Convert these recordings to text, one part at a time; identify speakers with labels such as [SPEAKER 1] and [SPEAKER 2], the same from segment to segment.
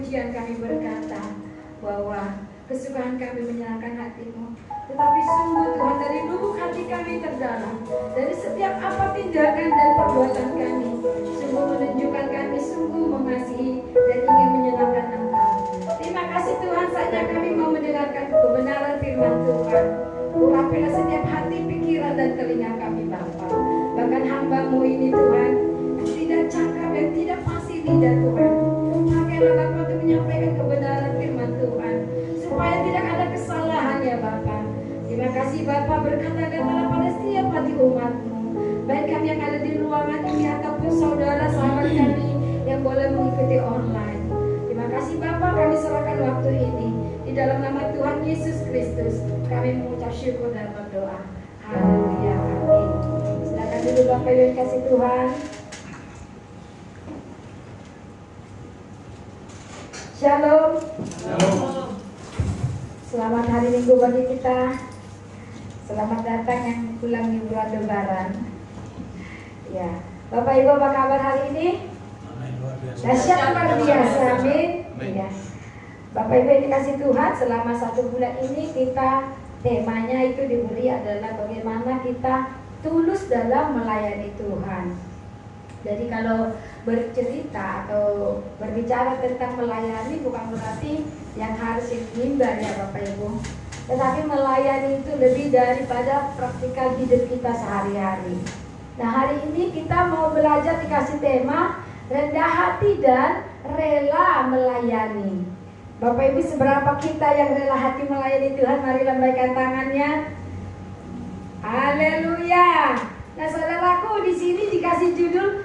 [SPEAKER 1] pujian kami berkata bahwa kesukaan kami menyenangkan hati-Mu. Tetapi sungguh Tuhan, dari lubuk hati kami terdalam, dari setiap apa tindakan dan perbuatan kami, sungguh menunjukkan kami sungguh mengasihi dan ingin menyenangkan Engkau. Terima kasih Tuhan, saja kami mau mendengarkan kebenaran firman Tuhan. Urapilah setiap hati, pikiran, dan telinga kami Bapa. Bahkan hamba-Mu ini Tuhan, yang tidak cakap, yang tidak fasih lidah Tuhan, pakailah Bapa untuk menyampaikan kebenaran firman Tuhan, supaya tidak ada kesalahan ya Bapa. Terima kasih Bapa, berkata-katalah pada setiap hati umat-Mu, baik kami yang ada di ruangan ini ataupun saudara sahabat kami yang boleh mengikuti online. Terima kasih Bapa, kami serahkan waktu ini di dalam nama Tuhan Yesus Kristus. Kami mengucap syukur dan berdoa. Haleluya, amin. Silakan dulu Bapak Ibu yang kasih Tuhan. Shalom.
[SPEAKER 2] Shalom.
[SPEAKER 1] Selamat hari Minggu bagi kita. Selamat datang yang pulang liburan Lebaran. Ya, Bapak Ibu apa kabar hari ini? Dahsyat luar biasa, amin. Ya. Bapak Ibu yang dikasih Tuhan, selama 1 bulan ini kita temanya itu diberi adalah bagaimana kita tulus dalam melayani Tuhan. Jadi kalau bercerita atau berbicara tentang melayani bukan berarti yang harus mimbar ya Bapak Ibu. Tetapi melayani itu lebih daripada praktikal hidup kita sehari-hari. Nah hari ini kita mau belajar dikasih tema rendah hati dan rela melayani. Bapak Ibu, seberapa kita yang rela hati melayani Tuhan? Mari lambaikan tangannya. Haleluya. Nah saudaraku, di sini dikasih judul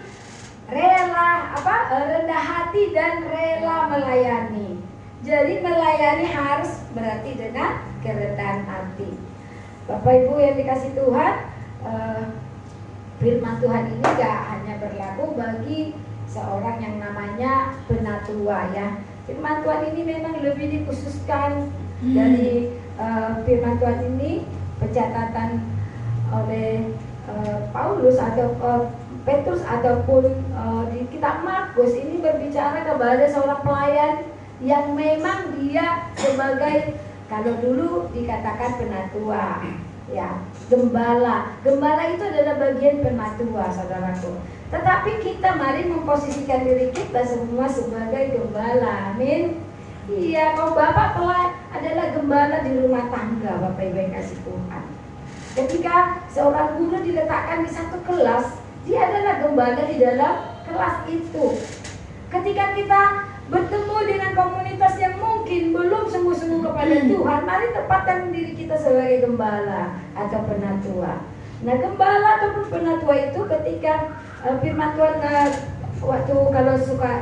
[SPEAKER 1] rendah hati dan rela melayani. Jadi melayani harus berarti dengan kerendahan hati. Bapak Ibu yang dikasih Tuhan, firman Tuhan ini gak hanya berlaku bagi seorang yang namanya penatua ya. Firman Tuhan ini memang lebih dikhususkan dari firman Tuhan ini pencatatan oleh Paulus atau Petrus ataupun di kitab Markus ini berbicara kepada seorang pelayan yang memang dia sebagai, kalau dulu dikatakan penatua ya, gembala. Gembala itu adalah bagian penatua saudaraku. Tetapi kita mari memposisikan diri kita semua sebagai gembala. Amin. Iya, kalau Bapak adalah gembala di rumah tangga, Bapak Ibu yang kasih Tuhan. Ketika seorang guru diletakkan di satu kelas, dia adalah gembala di dalam kelas itu. Ketika kita bertemu dengan komunitas yang mungkin belum sungguh-sungguh kepada Tuhan, mari tempatkan diri kita sebagai gembala atau penatua. Nah, gembala ataupun penatua itu ketika firman Tuhan waktu kalau suka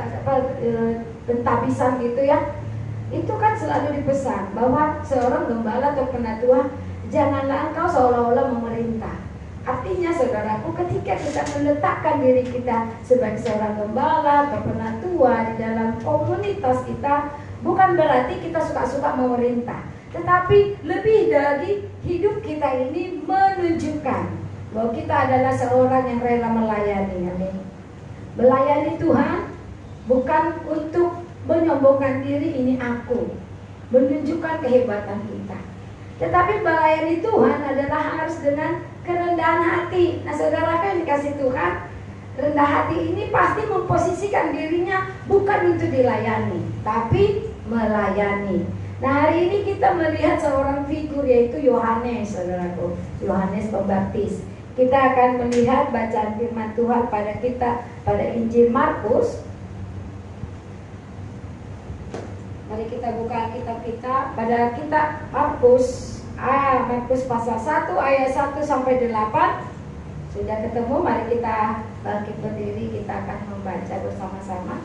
[SPEAKER 1] pentabisan gitu ya, itu kan selalu dipesan bahwa seorang gembala atau penatua janganlah engkau seolah-olah memerintah. Artinya saudaraku, ketika kita meletakkan diri kita sebagai seorang gembala atau penatua di dalam komunitas kita, bukan berarti kita suka-suka memerintah, tetapi lebih dari hidup kita ini menunjukkan bahwa kita adalah seorang yang rela melayani. Amin. Melayani Tuhan bukan untuk menyombongkan diri, ini aku, menunjukkan kehebatan kita. Tetapi melayani Tuhan adalah harus dengan kerendahan hati. Nah saudara yang dikasih Tuhan, rendah hati ini pasti memposisikan dirinya bukan untuk dilayani, tapi melayani. Nah hari ini kita melihat seorang figur yaitu Yohanes, saudaraku, Yohanes Pembaptis. Kita akan melihat bacaan firman Tuhan pada kita pada Injil Markus. Mari kita buka kitab kita pada kitab Markus. Markus pasal 1 ayat 1 sampai 8. Sudah ketemu, mari kita bangkit berdiri, kita akan membaca bersama-sama.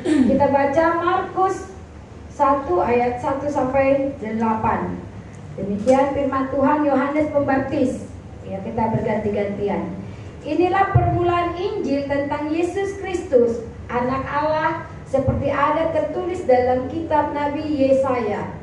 [SPEAKER 1] Kita baca Markus 1 ayat 1 sampai 8. Demikian firman Tuhan Yohanes Pembaptis. Ya, kita berganti-gantian. Inilah permulaan Injil tentang Yesus Kristus, Anak Allah, seperti ada tertulis dalam kitab Nabi Yesaya.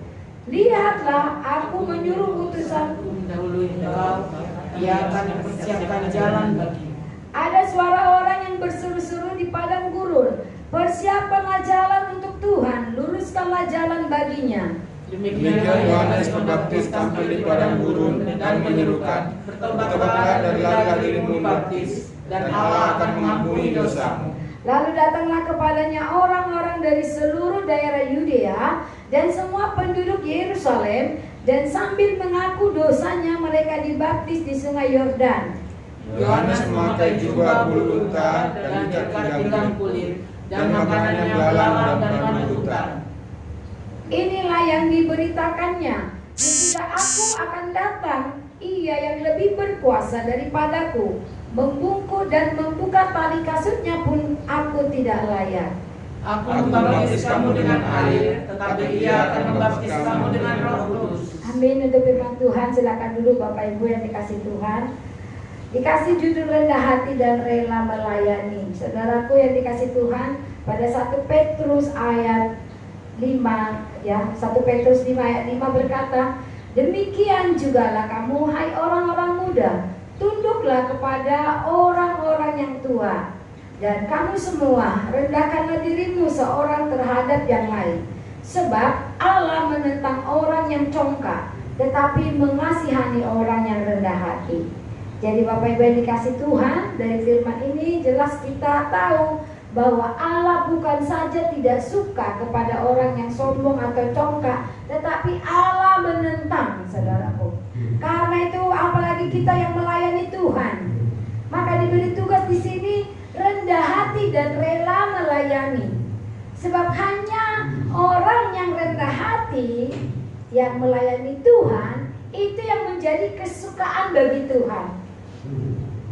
[SPEAKER 1] Lihatlah, aku menyuruh utusanku
[SPEAKER 2] mendahului engkau, ia akan mempersiapkan jalan bagimu.
[SPEAKER 1] Ada suara orang yang berseru-seru di padang gurun, Persiapkanlah jalan untuk Tuhan, luruskanlah jalan baginya.
[SPEAKER 2] Demikian Yohanes Pembaptis tampil di padang gurun dan menyerukan, bertobatlah dan larilah dirimu baptis, dan Allah akan mengampuni dosamu.
[SPEAKER 1] Lalu datanglah kepadanya orang-orang dari seluruh daerah Yudea dan semua penduduk Yerusalem, dan sambil mengaku dosanya mereka dibaptis di sungai Yordan.
[SPEAKER 2] Yohanes memakai jubah bulu unta dan ikat pinggang kulit, dan makanannya belalang dan madu hutan.
[SPEAKER 1] Inilah yang diberitakannya, sesudah aku akan datang, ia yang lebih berkuasa daripadaku, membungkuk dan membuka tali kasutnya pun aku tidak layak.
[SPEAKER 2] Aku membaptis kamu dengan air, tetapi ia akan membaptis kamu dengan Roh Kudus.
[SPEAKER 1] Amin. Untuk firman Tuhan, silakan dulu Bapak Ibu yang dikasih Tuhan. Dikasih judul rendah hati dan rela melayani. Saudaraku yang dikasih Tuhan, pada 1 Petrus ayat 5 ya, 1 Petrus 5 ayat 5 berkata, demikian jugalah kamu hai orang-orang muda, tunduklah kepada orang-orang yang tua, dan kamu semua rendahkanlah dirimu seorang terhadap yang lain, sebab Allah menentang orang yang congkak, tetapi mengasihani orang yang rendah hati. Jadi Bapak Ibu yang dikasih Tuhan, dari firman ini jelas kita tahu bahwa Allah bukan saja tidak suka kepada orang yang sombong atau congkak, tetapi Allah menentang, saudaraku. Karena itu apalagi kita yang melayani Tuhan, maka diberi tugas di sini rendah hati dan rela melayani. Sebab hanya orang yang rendah hati yang melayani Tuhan, itu yang menjadi kesukaan bagi Tuhan.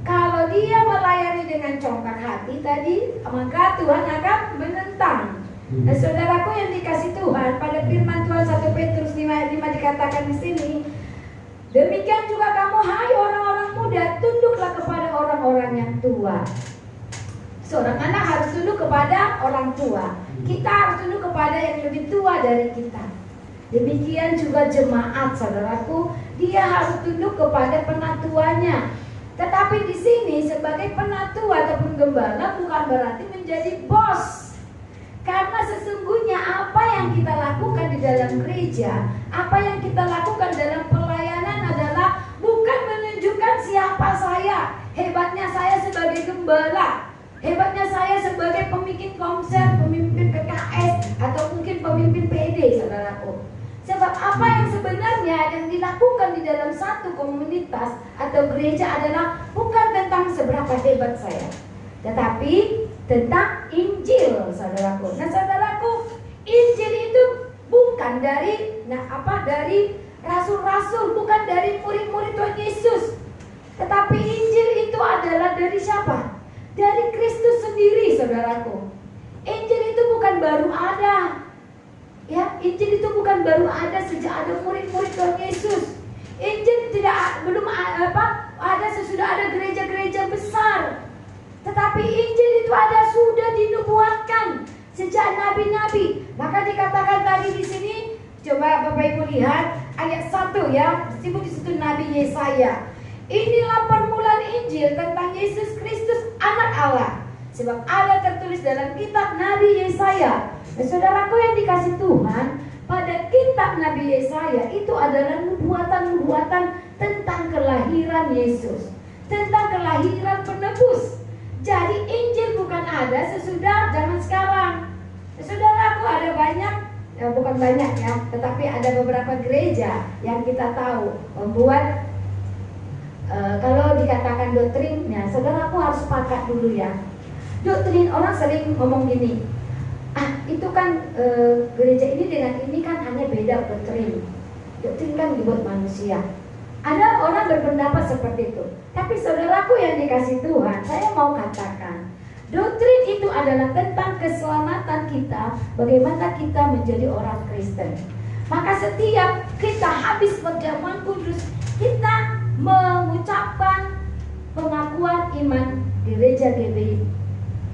[SPEAKER 1] Kalau dia melayani dengan congkak hati tadi, maka Tuhan akan menentang. Nah, saudaraku yang dikasih Tuhan, pada firman Tuhan 1 Petrus 5 ayat 5 dikatakan di sini, demikian juga kamu hai orang-orang muda, tunduklah kepada orang-orang yang tua. Seorang anak harus tunduk kepada orang tua. Kita harus tunduk kepada yang lebih tua dari kita. Demikian juga jemaat, saudaraku, dia harus tunduk kepada penatuannya. Tetapi di sini sebagai penatua ataupun gembala bukan berarti menjadi bos. Karena sesungguhnya apa yang kita lakukan di dalam gereja, apa yang kita lakukan dalam pelayanan adalah bukan menunjukkan siapa saya. Hebatnya saya sebagai gembala, hebatnya saya sebagai pemimpin komsel, pemimpin PKS, atau mungkin pemimpin PD, saudaraku. Sebab apa yang sebenarnya yang dilakukan di dalam satu komunitas atau gereja adalah bukan tentang seberapa hebat saya, tetapi tentang Injil, saudaraku. Nah, saudaraku, Injil itu bukan dari dari rasul-rasul, bukan dari murid-murid Tuhan Yesus. Tetapi Injil itu adalah dari siapa? Dari Kristus sendiri, saudaraku. Injil itu bukan baru ada. Ya, Injil itu bukan baru ada sejak ada murid-murid Tuhan Yesus. Injil belum ada sesudah ada gereja-gereja besar. Tetapi Injil itu sudah dinubuatkan sejak nabi-nabi. Maka dikatakan tadi di sini, coba Bapak Ibu lihat ayat 1 ya, disebut di situ Nabi Yesaya. Inilah permulaan Injil tentang Yesus Kristus Anak Allah. Sebab ada tertulis dalam kitab Nabi Yesaya. Nah, saudaraku yang dikasih Tuhan, pada kitab Nabi Yesaya itu adalah nubuatan-nubuatan tentang kelahiran Yesus, tentang kelahiran penebus. Jadi Injil bukan ada sesudah zaman sekarang. Nah, saudaraku, ada banyak, bukan banyak ya, tetapi ada beberapa gereja yang kita tahu membuat kalau dikatakan doktrinnya, saudaraku harus sepakat dulu ya. Doktrin, orang sering ngomong gini, itu kan gereja ini dengan ini kan hanya beda doktrin. Doktrin kan dibuat manusia. Ada orang berpendapat seperti itu. Tapi saudaraku yang dikasih Tuhan, saya mau katakan, doktrin itu adalah tentang keselamatan kita, bagaimana kita menjadi orang Kristen. Maka setiap kita habis perjamuan kudus, kita mengucapkan pengakuan iman di gereja GBI.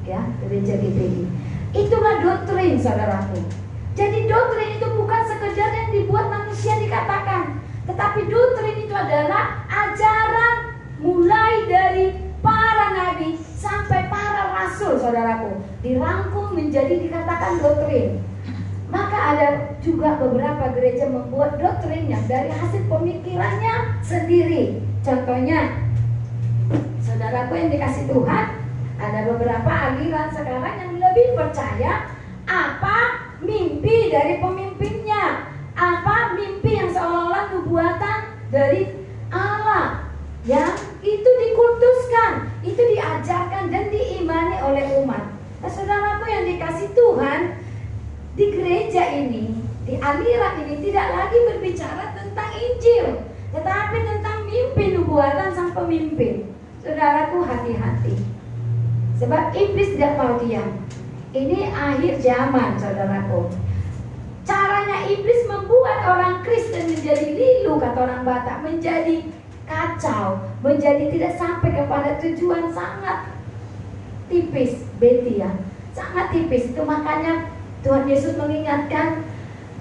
[SPEAKER 1] Ya, gereja GBI. Itulah doktrin, saudaraku. Jadi doktrin itu bukan sekedar yang dibuat manusia dikatakan, tetapi doktrin itu adalah ajaran mulai dari para nabi sampai para rasul rasul, saudaraku, dirangkum menjadi dikatakan doktrin. Maka ada juga beberapa gereja membuat doktrinnya dari hasil pemikirannya sendiri. Contohnya, saudaraku yang dikasih Tuhan, ada beberapa aliran sekarang yang lebih percaya apa mimpi dari pemimpinnya, apa mimpi yang seolah-olah nubuatan dari Allah, yang itu dikultuskan, itu diajarkan dan diimani oleh umat. Nah, saudaraku yang dikasih Tuhan, di gereja ini, di aliran ini tidak lagi berbicara tentang Injil, tetapi tentang mimpi nubuatan sang pemimpin. Saudaraku, hati-hati, sebab iblis tidak mau diam. Ini akhir zaman, saudaraku. Caranya iblis membuat orang Kristen menjadi lilu, kata orang Batak, menjadi kacau, menjadi tidak sampai kepada tujuan, sangat tipis, Betty ya, sangat tipis. Itu makanya Tuhan Yesus mengingatkan,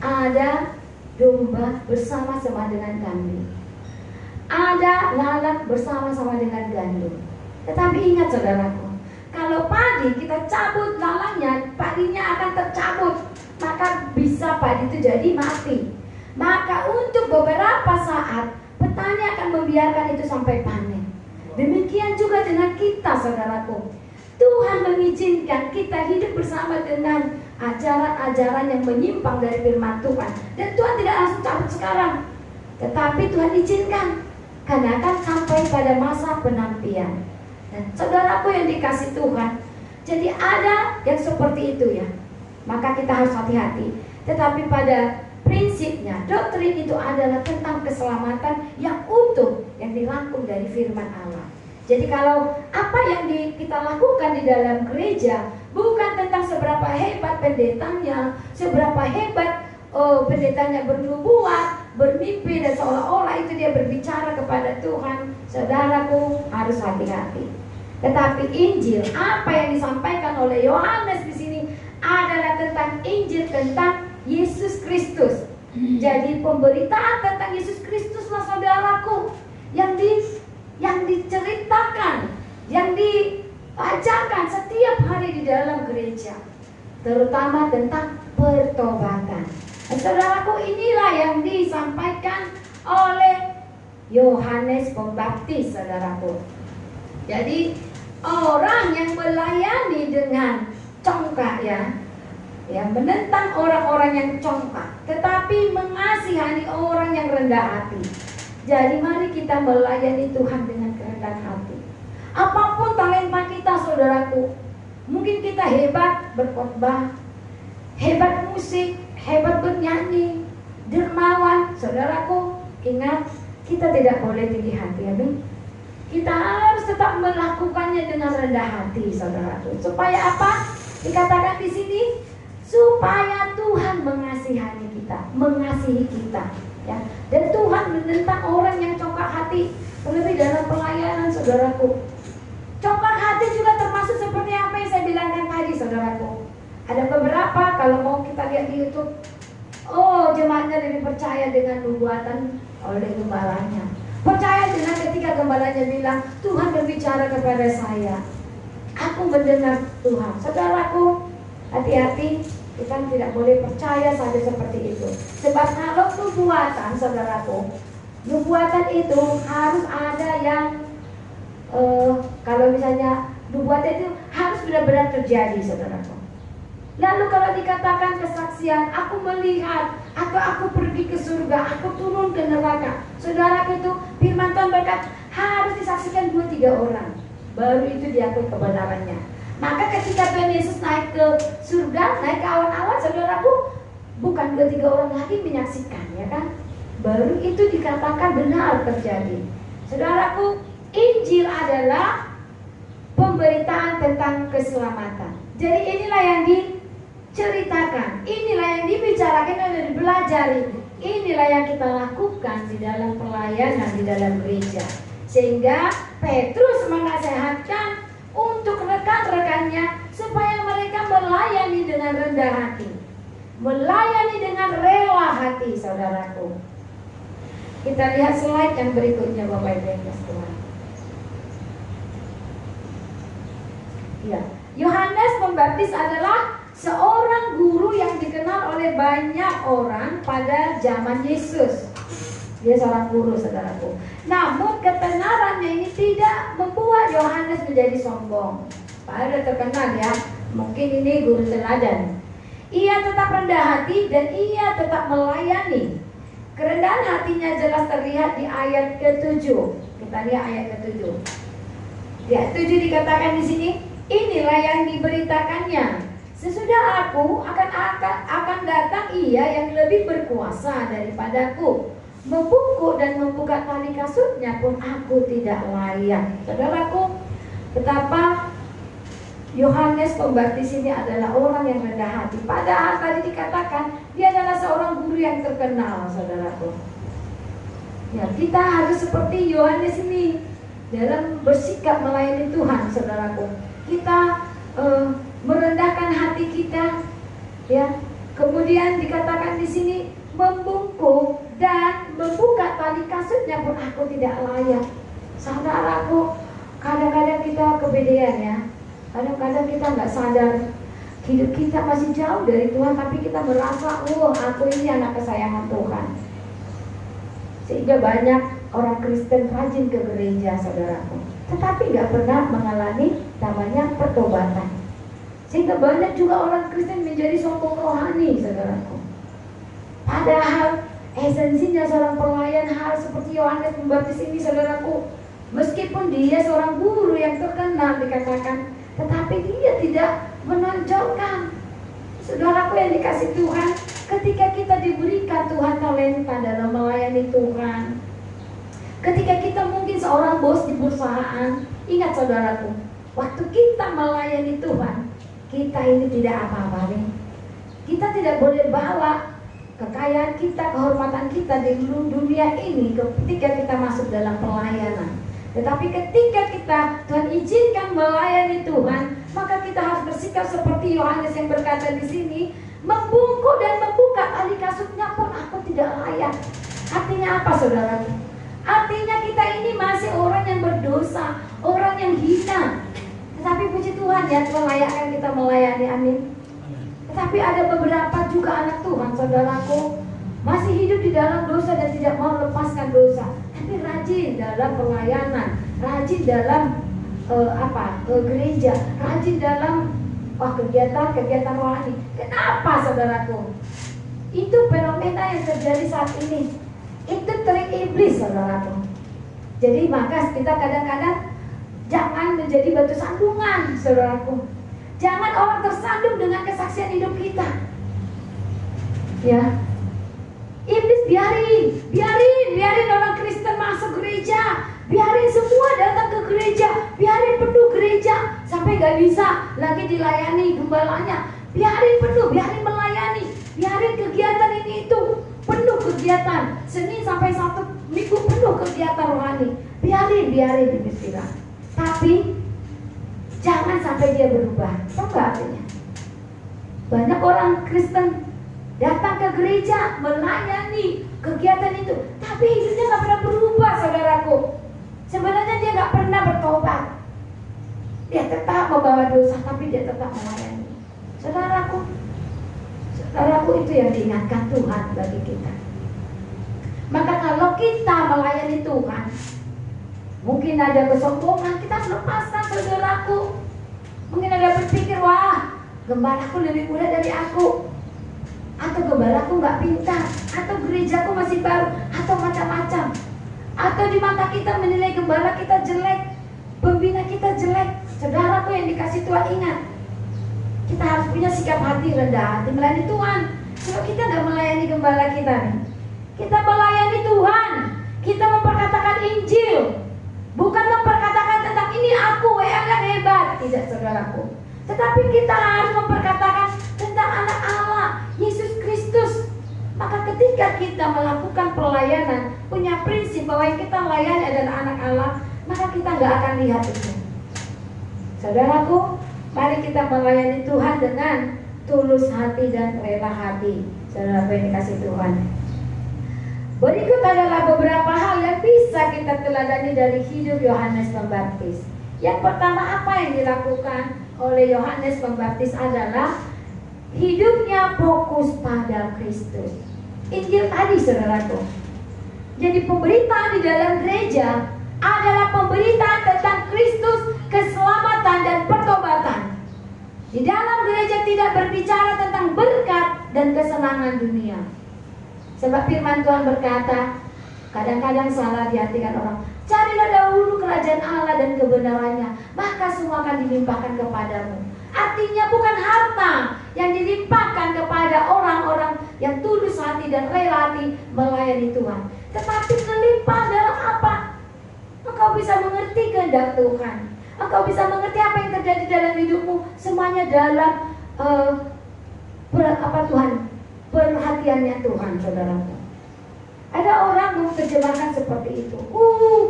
[SPEAKER 1] ada domba bersama-sama dengan kambing, ada lalat bersama-sama dengan gandum. Tetapi ingat saudaraku, kalau padi kita cabut lalangnya, padinya akan tercabut, maka bisa padi itu jadi mati. Maka untuk beberapa saat petani akan membiarkan itu sampai panen. Demikian juga dengan kita, saudaraku. Tuhan mengizinkan kita hidup bersama dengan ajaran-ajaran yang menyimpang dari firman Tuhan. Dan Tuhan tidak langsung cabut sekarang, tetapi Tuhan izinkan, karena akan sampai pada masa penantian. Dan saudaraku yang dikasih Tuhan, jadi ada yang seperti itu ya, maka kita harus hati-hati. Tetapi pada prinsipnya, doktrin itu adalah tentang keselamatan yang utuh, yang dirangkum dari firman Allah. Jadi kalau apa yang kita lakukan di dalam gereja bukan tentang seberapa hebat pendetanya, seberapa hebat pendetanya bernubuat, bermimpi, dan seolah-olah itu dia berbicara kepada Tuhan. Saudaraku, harus hati-hati. Tetapi Injil, apa yang disampaikan oleh Yohanes di sini adalah tentang Injil, tentang Yesus Kristus. Jadi pemberitaan tentang Yesus Kristuslah, saudaraku, yang diceritakan, yang diajarkan setiap hari di dalam gereja, terutama tentang pertobatan. Dan saudaraku, inilah yang disampaikan oleh Yohanes Pembaptis, saudaraku. Jadi orang yang melayani dengan congkak ya menentang orang-orang yang congkak, tetapi mengasihani orang yang rendah hati. Jadi mari kita melayani Tuhan dengan kerendahan hati. Apapun talenta kita, saudaraku, mungkin kita hebat berkhotbah, hebat musik, hebat bernyanyi, dermawan, saudaraku, ingat, kita tidak boleh tinggi hati, amin. Kita harus tetap melakukannya dengan rendah hati, saudaraku. Supaya apa? Dikatakan di sini, supaya Tuhan mengasihani kita, mengasihi kita, ya. Dan Tuhan menentang orang yang congkak hati, terlebih dalam pelayanan, saudaraku. Congkak hati juga termasuk seperti apa yang saya bilangkan tadi, saudaraku. Ada beberapa, kalau mau kita lihat di YouTube, jemaatnya lebih percaya dengan nubuatan oleh gembalanya. Percaya dengan ketika gembalanya bilang, Tuhan berbicara kepada saya, aku mendengar Tuhan. Saudaraku, hati-hati, kita tidak boleh percaya saja seperti itu. Sebab kalau nubuatan, saudaraku, nubuatan itu harus ada yang kalau misalnya nubuatan itu harus benar-benar terjadi, saudaraku. Lalu kalau dikatakan kesaksian, aku melihat, atau aku pergi ke surga, aku turun ke neraka, saudaraku, itu firman Tuhan berkata harus disaksikan 2-3 orang, baru itu diakui kebenarannya. Maka ketika Tuhan Yesus naik ke surga, naik ke awan-awan, saudaraku, bukan 2-3 orang lagi menyaksikan, ya kan? Baru itu dikatakan benar terjadi. Saudaraku, Injil adalah pemberitaan tentang keselamatan. Jadi inilah yang diceritakan, inilah yang dibicarakan dan dipelajari, inilah yang kita lakukan di dalam pelayanan di dalam gereja. Sehingga Petrus menasehatkan untuk rekan-rekannya supaya mereka melayani dengan rendah hati, melayani dengan rela hati, saudaraku. Kita lihat slide yang berikutnya, Bapak Ibu yang sekalian. Ya, Yohanes Pembaptis adalah seorang guru yang dikenal oleh banyak orang pada zaman Yesus. Dia seorang guru, saudaraku. Namun ketenarannya ini tidak membuat Yohanes menjadi sombong. Padahal terkenal ya, mungkin ini guru teladan. Ia tetap rendah hati dan ia tetap melayani. Kerendahan hatinya jelas terlihat di ayat ke-7. Kita lihat ayat ke-7. Di ayat 7 dikatakan di sini, inilah yang diberitakannya. Sesudah aku akan datang ia yang lebih berkuasa daripadaku. Membungkuk dan membuka tali kasutnya pun aku tidak layak. Saudaraku, betapa Yohanes Pembaptis ini adalah orang yang rendah hati. Padahal tadi dikatakan dia adalah seorang guru yang terkenal, saudaraku. Ya, kita harus seperti Yohanes ini dalam bersikap melayani Tuhan, saudaraku. Kita merendahkan hati kita, ya. Kemudian dikatakan di sini membungkuk dan membuka tali kasutnya pun aku tidak layak. Saudaraku, kadang-kadang kita kepedean ya. Kadang-kadang kita nggak sadar hidup kita masih jauh dari Tuhan, tapi kita merasa, aku ini anak kesayangan Tuhan. Sehingga banyak orang Kristen rajin ke gereja, saudaraku, tetapi nggak pernah mengalami namanya pertobatan. Sehingga banyak juga orang Kristen menjadi sombong rohani, saudaraku. Padahal esensinya seorang pelayan hal seperti Yohanes Pembaptis ini, saudaraku, meskipun dia seorang guru yang terkenal dikatakan, tetapi dia tidak menonjolkan. Saudaraku yang dikasih Tuhan, ketika kita diberikan Tuhan talenta dalam melayani Tuhan, ketika kita mungkin seorang bos di perusahaan, ingat saudaraku, waktu kita melayani Tuhan, kita ini tidak apa-apa nih. Kita tidak boleh bawa kekayaan kita, kehormatan kita di dunia ini ketika kita masuk dalam pelayanan. Tetapi ketika kita Tuhan izinkan melayani Tuhan, maka kita harus bersikap seperti Yohanes yang berkata di sini, membungkuk dan membuka tali kasutnya pun aku tidak layak. Artinya apa, saudara? Artinya kita ini masih orang yang berdosa, orang yang hina. Tetapi puji Tuhan ya, Tuhan layakkan kita melayani, amin. Tetapi ada beberapa juga anak Tuhan, saudaraku, masih hidup di dalam dosa dan tidak mau lepaskan dosa, tapi rajin dalam pelayanan, rajin dalam gereja, rajin dalam kegiatan rohani. Kenapa, saudaraku? Itu fenomena yang terjadi saat ini. Itu trik iblis, saudaraku. Jadi maka kita kadang-kadang jangan menjadi batu sandungan, saudaraku. Jangan orang tersandung dengan kesaksian hidup kita. Ya, iblis biarin orang Kristen masuk gereja, biarin semua datang ke gereja, biarin penuh gereja sampai gak bisa lagi dilayani gembalanya. Biarin penuh, biarin melayani, biarin kegiatan ini itu penuh kegiatan, Senin sampai Sabtu Minggu penuh kegiatan rohani. Biarin iblis bilang. Tapi jangan sampai dia berubah. Tahu gak artinya? Banyak orang Kristen datang ke gereja, melayani kegiatan itu, tapi hidupnya gak pernah berubah, saudaraku. Sebenarnya dia gak pernah bertobat. Dia tetap membawa dosa, tapi dia tetap melayani. Saudaraku itu yang diingatkan Tuhan bagi kita. Maka kalau kita melayani Tuhan, mungkin ada kesombongan, kita harus lepaskan, saudaraku. Mungkin ada berpikir, wah, gembalaku lebih muda dari aku, atau gembalaku gak pintar, atau gerejaku masih baru, atau macam-macam. Atau di mata kita menilai gembala kita jelek, pembina kita jelek. Saudaraku yang dikasih Tuhan, ingat, kita harus punya sikap hati rendah hati melayani Tuhan. Kalau kita gak melayani gembala kita nih, kita melayani Tuhan, kita memperkatakan Injil, bukan memperkatakan tentang ini aku yang hebat, tidak, saudaraku. Tetapi kita harus memperkatakan tentang anak Allah, Yesus Kristus. Maka ketika kita melakukan pelayanan, punya prinsip bahwa yang kita layani adalah anak Allah, maka kita gak akan lihat itu. Saudaraku, mari kita melayani Tuhan dengan tulus hati dan rela hati. Saudaraku yang dikasih Tuhan, berikut adalah beberapa hal yang bisa kita teladani dari hidup Yohanes Pembaptis. Yang pertama, apa yang dilakukan oleh Yohanes Pembaptis adalah hidupnya fokus pada Kristus. Injil tadi, saudaraku. Jadi pemberitaan di dalam gereja adalah pemberitaan tentang Kristus, keselamatan dan pertobatan. Di dalam gereja tidak berbicara tentang berkat dan kesenangan dunia. Sebab firman Tuhan berkata, kadang-kadang salah dihatikan orang, carilah dahulu kerajaan Allah dan kebenarannya, maka semua akan dilimpahkan kepadamu. Artinya bukan harta yang dilimpahkan kepada orang-orang yang tulus hati dan rela hati melayani Tuhan, tetapi melimpah dalam apa? Engkau bisa mengerti kehendak Tuhan, engkau bisa mengerti apa yang terjadi dalam hidupmu, semuanya dalam perhatiannya Tuhan, saudaraku. Ada orang menerjemahkan seperti itu.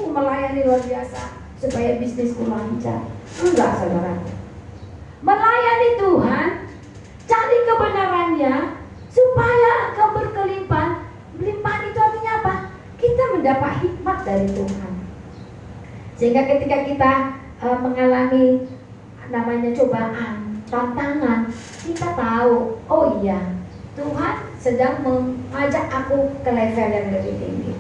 [SPEAKER 1] Melayani luar biasa supaya bisnisku lancar. Enggak, saudaraku. Melayani Tuhan, cari kebenarannya supaya engkau berkelimpahan. Limpahan itu artinya apa? Kita mendapat hikmat dari Tuhan. Sehingga ketika kita mengalami namanya cobaan, tantangan, kita tahu, oh iya, Tuhan sedang mengajak aku ke level yang lebih tinggi.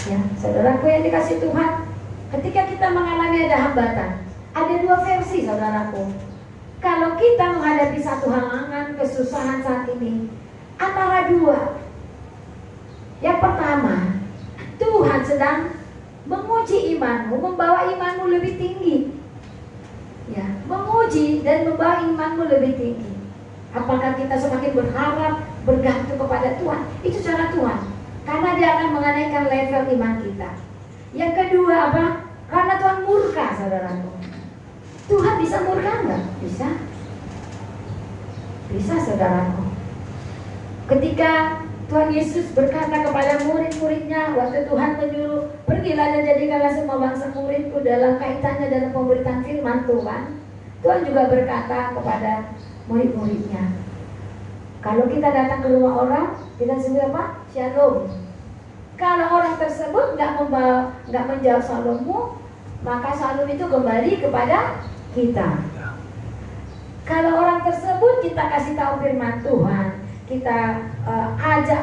[SPEAKER 1] Ya, saudaraku yang dikasih Tuhan, ketika kita mengalami ada hambatan, ada dua versi, saudaraku. Kalau kita menghadapi satu halangan, kesusahan saat ini, antara dua. Yang pertama, Tuhan sedang menguji imanmu, membawa imanmu lebih tinggi. Ya, menguji dan membawa imanmu lebih tinggi. Apakah kita semakin berharap, bergantung kepada Tuhan? Itu cara Tuhan, karena Dia akan menaikkan level iman kita. Yang kedua apa? Karena Tuhan murka, saudaraku. Tuhan bisa murka enggak? Bisa. Bisa, saudaraku. Ketika Tuhan Yesus berkata kepada murid-muridnya, waktu Tuhan menyuruh, pergilah dan jadikanlah semua bangsa muridku, dalam kaitannya dalam pemberitaan firman Tuhan, Tuhan juga berkata kepada murid-muridnya, kalau kita datang ke rumah orang, kita sebut apa? Shalom. Kalau orang tersebut nggak menjawab shalommu, maka shalom itu kembali kepada kita. Kalau orang tersebut kita kasih tahu firman Tuhan, kita ajak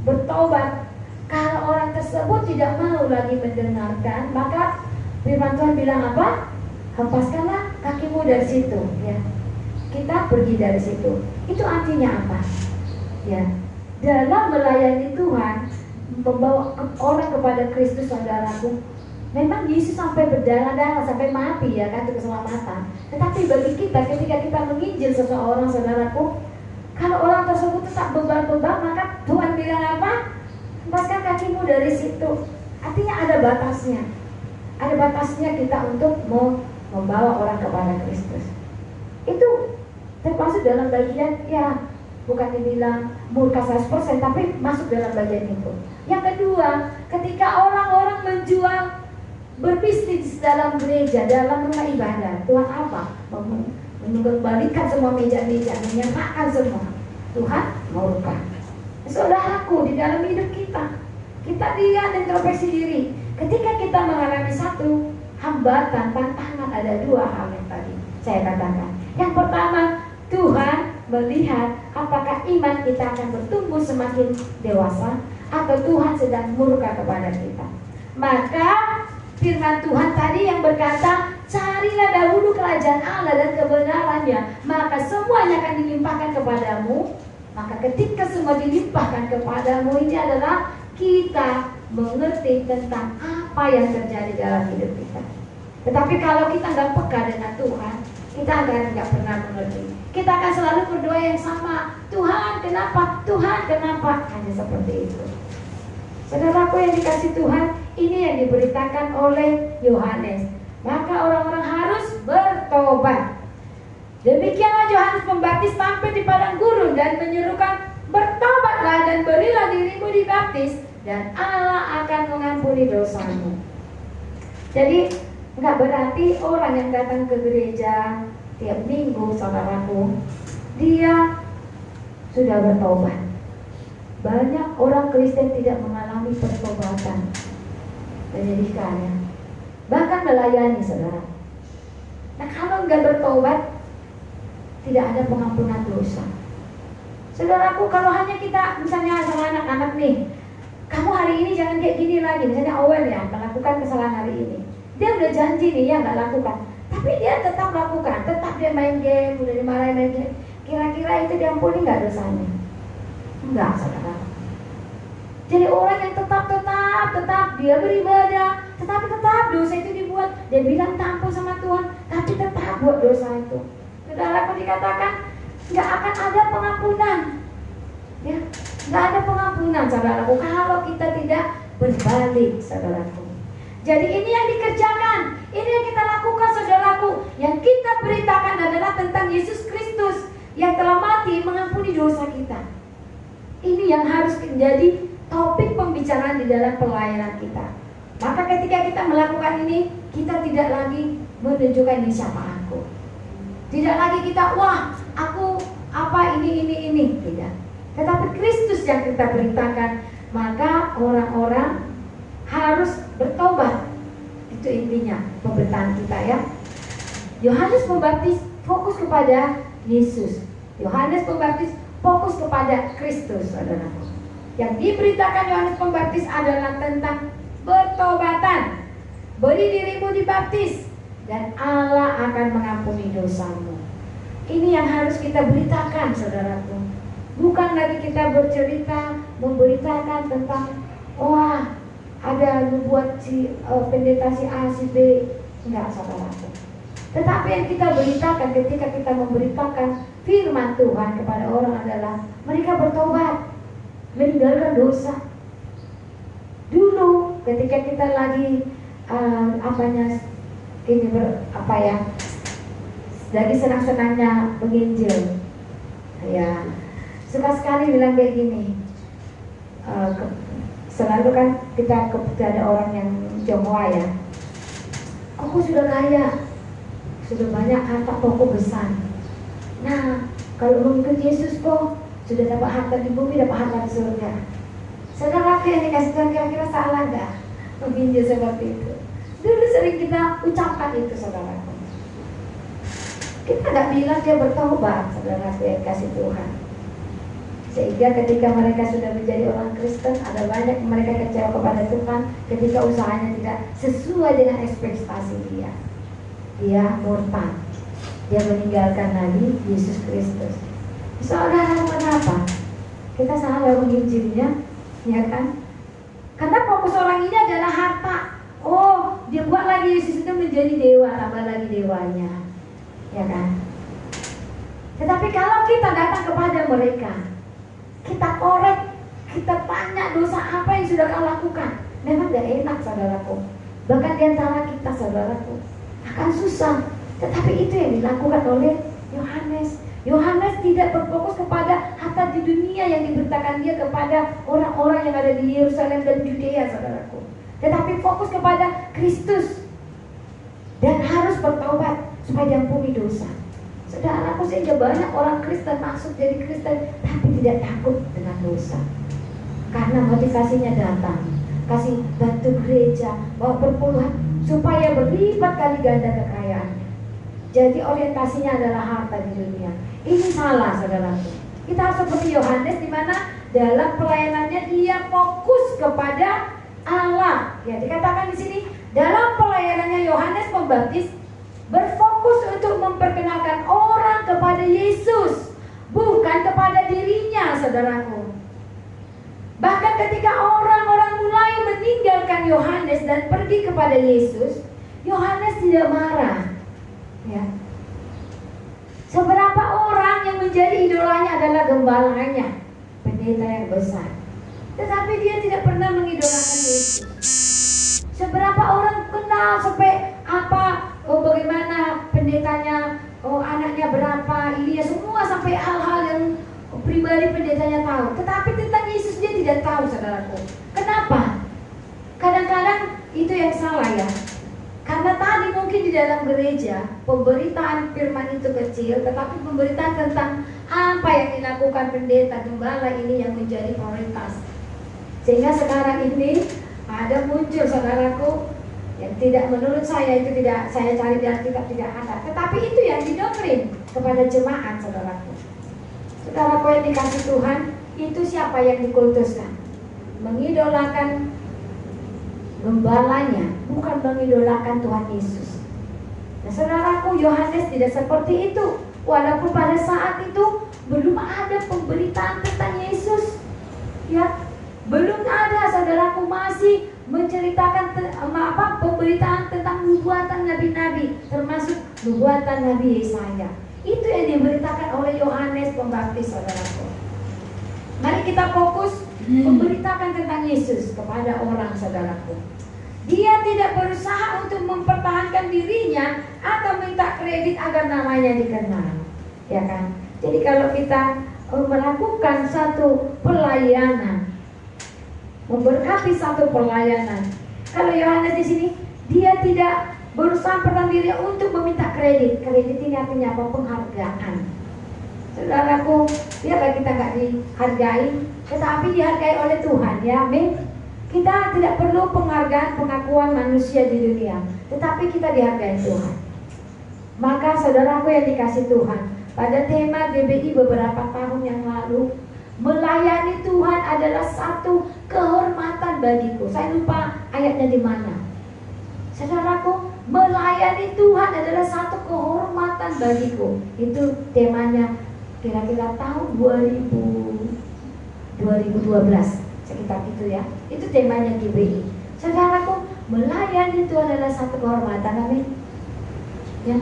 [SPEAKER 1] bertobat. Kalau orang tersebut tidak mau lagi mendengarkan, maka firman Tuhan bilang apa? Hempaskanlah kakimu dari situ, ya. Kita pergi dari situ. Itu artinya apa? Ya, dalam melayani Tuhan, membawa orang kepada Kristus, saudaraku. Memang Yesus sampai berdarah-darah, sampai mati, ya kan, untuk keselamatan. Tetapi bagi kita, ketika kita menginjil seseorang, saudaraku, kalau orang tersebut tetap bebal-bebal, maka Tuhan bilang apa? Lepaskan kakimu dari situ. Artinya ada batasnya. Ada batasnya kita untuk membawa orang kepada Kristus. Itu termasuk dalam bagian, ya, bukan dibilang murka 100%, tapi masuk dalam bagian itu. Yang kedua, ketika orang-orang menjual, berbisnis dalam gereja, dalam rumah ibadah, Tuhan apa? Mengembalikan semua meja-meja, menyerahkan semua. Tuhan murka. Saudaraku, di dalam hidup kita lihat introspeksi diri. Ketika kita mengalami satu hambatan, tantangan, ada dua hal yang tadi saya katakan. Yang pertama, Tuhan melihat apakah iman kita akan bertumbuh semakin dewasa, atau Tuhan sedang murka kepada kita. Maka firman Tuhan tadi yang berkata, carilah dahulu kerajaan Allah dan kebenarannya, maka semuanya akan dilimpahkan kepadamu. Maka ketika semua dilimpahkan kepadamu, ini adalah kita mengerti tentang apa yang terjadi dalam hidup kita. Tetapi kalau kita nggak peka dengan Tuhan, kita akan nggak pernah mengerti. Kita akan selalu berdoa yang sama, Tuhan kenapa? Tuhan kenapa? Hanya seperti itu. Saudaraku yang dikasih Tuhan, ini yang diberitakan oleh Yohanes. Maka orang-orang harus bertobat. Demikianlah Yohanes Pembaptis tampil di padang gurun dan menyerukan, bertobatlah dan berilah dirimu dibaptis, dan Allah akan mengampuni dosamu. Jadi nggak berarti orang yang datang ke gereja tiap minggu, saudaraku, dia sudah bertobat. Banyak orang Kristen tidak mengalami pertobatan. Menyedihkan, ya. Bahkan melayani, saudara. Nah kalau nggak bertobat, tidak ada pengampunan dosa. Saudaraku, kalau hanya kita misalnya sama anak-anak nih, kamu hari ini jangan kayak gini lagi. Misalnya Owen ya melakukan kesalahan hari ini, dia udah janji nih ya nggak lakukan, tapi dia tetap lakukan, tetap dia main game, udah dimarahin main game. Kira-kira itu diampuni nggak dosanya? Enggak, saudara. Jadi orang yang tetap dia beribadah, tetapi tetap dosa itu dibuat. Dia bilang tampil sama Tuhan, tapi tetap buat dosa itu. Saudaraku, dikatakan nggak akan ada pengampunan, ya, nggak ada pengampunan, saudaraku, kalau kita tidak berbalik, saudaraku. Jadi ini yang dikerjakan, ini yang kita lakukan, saudaraku. Yang kita beritakan adalah tentang Yesus Kristus yang telah mati mengampuni dosa kita. Ini yang harus menjadi topik pembicaraan di dalam pelayanan kita. Maka ketika kita melakukan ini, kita tidak lagi menunjukkan ini siapa aku. Tidak lagi kita, wah aku apa ini. Tidak. Tetapi Kristus yang kita beritakan. Maka orang-orang harus bertobat. Itu intinya pemberitaan kita ya. Yohanes Pembaptis fokus kepada Yesus. Yohanes Pembaptis fokus kepada Kristus, saudaraku. Yang diberitakan Yohanes Pembaptis adalah tentang bertobatan. Beri dirimu dibaptis dan Allah akan mengampuni dosamu. Ini yang harus kita beritakan, saudaraku. Bukan lagi kita bercerita, memberitakan tentang wah ada membuat si pendeta si A si B. Enggak, saudaraku. Tetapi yang kita beritakan ketika kita memberitakan firman Tuhan kepada orang adalah mereka bertobat, meninggalkan dosa. Dulu ketika kita lagi lagi senang-senangnya menginjil, ya suka sekali bilang kayak gini. Selalu kan kita ada orang yang Tionghoa ya, aku sudah kaya, sudah banyak harta toko besar. Nah, kalau mengikut Yesus kok sudah dapat harta di bumi, dapat harta di surga. Saudara yang dikasih Tuhan, kira-kira salah nggak menginjil seperti itu? Dulu sering kita ucapkan itu, saudaraku. Kita nggak bilang dia bertobat, saudara yang kasih Tuhan. Sehingga ketika mereka sudah menjadi orang Kristen, ada banyak mereka kecewa kepada Tuhan ketika usahanya tidak sesuai dengan ekspektasi dia. Dia murtad. Dia meninggalkan Nabi Yesus Kristus. Saudara, kenapa? Kita salah menginjilnya, ya kan? Karena fokus orang ini adalah harta. Oh, dia buat lagi Yesus itu menjadi dewa, tambah lagi dewanya, ya kan? Tetapi kalau kita datang kepada mereka, kita korek, kita tanya dosa apa yang sudah kau lakukan, memang gak enak, saudaraku. Bahkan di antara kita, saudaraku, akan susah. Tetapi itu yang dilakukan oleh Yohanes. Yohanes tidak berfokus kepada harta di dunia yang diberitakan dia kepada orang-orang yang ada di Yerusalem dan Judea, saudaraku. Tetapi fokus kepada Kristus dan harus bertobat supaya diampuni dosa. Saudaraku, sehingga banyak orang Kristen masuk jadi Kristen tapi tidak takut dengan dosa. Karena motivasinya datang, kasih bantu gereja, bawa perpuluhan supaya berlipat kali ganda kekayaannya. Jadi orientasinya adalah harta di dunia. Ini salah, saudaraku. Kita harus seperti Yohanes, di mana dalam pelayanannya dia fokus kepada Allah. Ya, dikatakan di sini dalam pelayanannya Yohanes Pembaptis berfokus untuk memperkenalkan orang kepada Yesus, bukan kepada dirinya, saudaraku. Bahkan ketika orang-orang mulai meninggalkan Yohanes dan pergi kepada Yesus, Yohanes tidak marah. Ya. Seberapa orang yang menjadi idolanya adalah gembalanya, pendeta yang besar. Tetapi dia tidak pernah mengidolakan Yesus. Seberapa orang kenal sampai apa, bagaimana pendetanya, anaknya berapa, ini ya semua sampai hal-hal yang pribadi pendetanya tahu. Tetapi tentang Yesus dia tidak tahu, saudaraku. Kenapa? Kadang-kadang itu yang salah ya. Karena tadi mungkin di dalam gereja pemberitaan firman itu kecil, tetapi pemberitaan tentang apa yang dilakukan pendeta gembala ini yang menjadi prioritas. Sehingga sekarang ini ada muncul, saudaraku, Yang tidak menurut saya itu tidak saya cari di Alkitab tidak ada. Tetapi itu yang didoktrin kepada jemaat, saudaraku. Saudaraku yang dikasih Tuhan, itu siapa yang dikultuskan? Mengidolakan gembalanya, bukan mengidolakan Tuhan Yesus. Nah, saudaraku, Yohanes tidak seperti itu. Walaupun pada saat itu belum ada pemberitaan tentang Yesus, ya, belum ada. Saudaraku, masih menceritakan pemberitaan tentang nubuatan nabi-nabi, termasuk nubuatan Nabi Yesaya. Itu yang diberitakan oleh Yohanes Pembaptis, saudaraku. Mari kita fokus memberitakan tentang Yesus kepada orang, saudaraku. Dia tidak berusaha untuk mempertahankan dirinya atau minta kredit agar namanya dikenal, ya kan? Jadi kalau kita melakukan satu pelayanan, memberkati satu pelayanan, kalau Yohanes di sini dia tidak berusaha mempertahankan diri untuk meminta kredit. Kredit ini artinya apa? Penghargaan. Saudaraku, biarlah kita nggak dihargai, tetapi dihargai oleh Tuhan, ya, amin. Kita tidak perlu penghargaan, pengakuan manusia di dunia, tetapi kita dihargai Tuhan. Maka saudaraku yang dikasih Tuhan, pada tema GBI beberapa tahun yang lalu, melayani Tuhan adalah satu kehormatan bagiku. Saya lupa ayatnya di mana. Saudaraku, melayani Tuhan adalah satu kehormatan bagiku. Itu temanya kira-kira tahun 2012. Sekitar itu, ya. Itu temanya GBI. Saudaraku, melayani itu adalah satu kehormatan, amin. Ya.